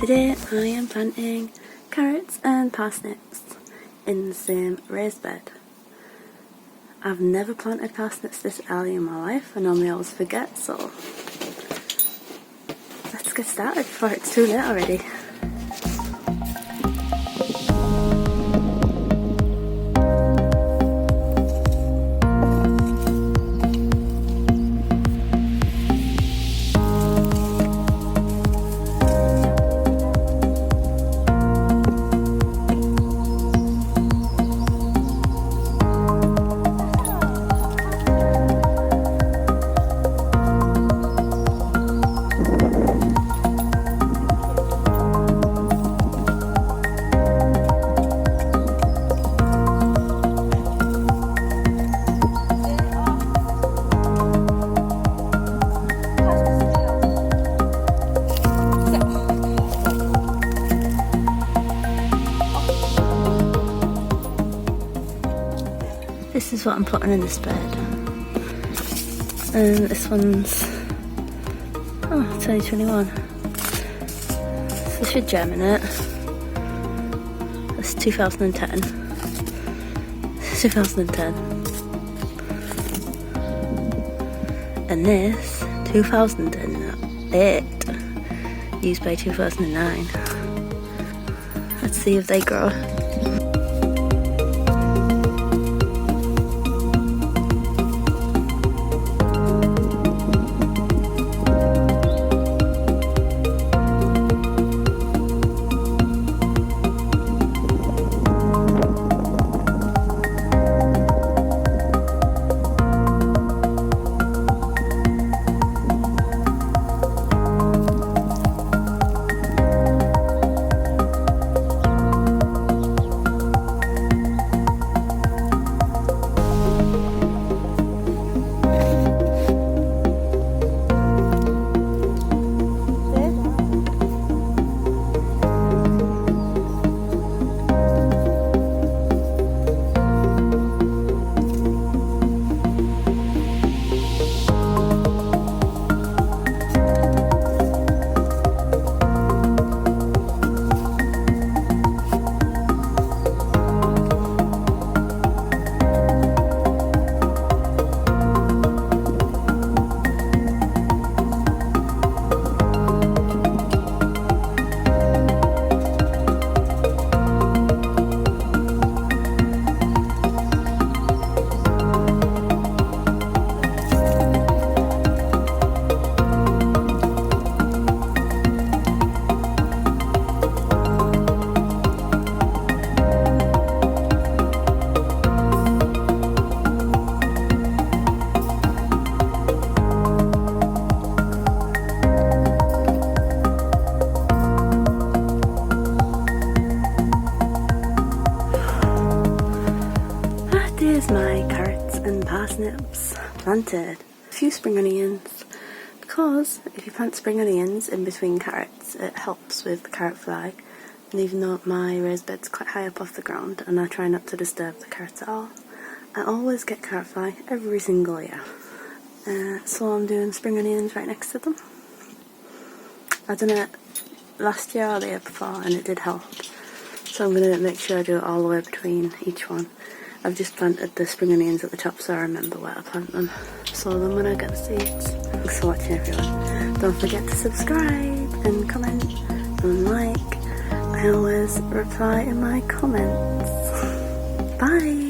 Today I am planting carrots and parsnips in the same raised bed. I've never planted parsnips this early in my life. I normally always forget, so let's get started before it's too late already. This is what I'm putting in this bed. And this one's 2021. So it should germinate. That's 2010. 2010. And this 2008. Used by 2009. Let's see if they grow. Here's my carrots and parsnips planted. A few spring onions, because if you plant spring onions in between carrots it helps with the carrot fly, and even though my raised bed's quite high up off the ground and I try not to disturb the carrots at all, I always get carrot fly every single year. So I'm doing spring onions right next to them. I done it last year or the year before and it did help, so I'm going to make sure I do it all the way between each one. I've just planted the spring onions at the top so I remember where to plant them. So then when I get the seeds. Thanks for watching everyone. Don't forget to subscribe and comment and like. I always reply in my comments. Bye!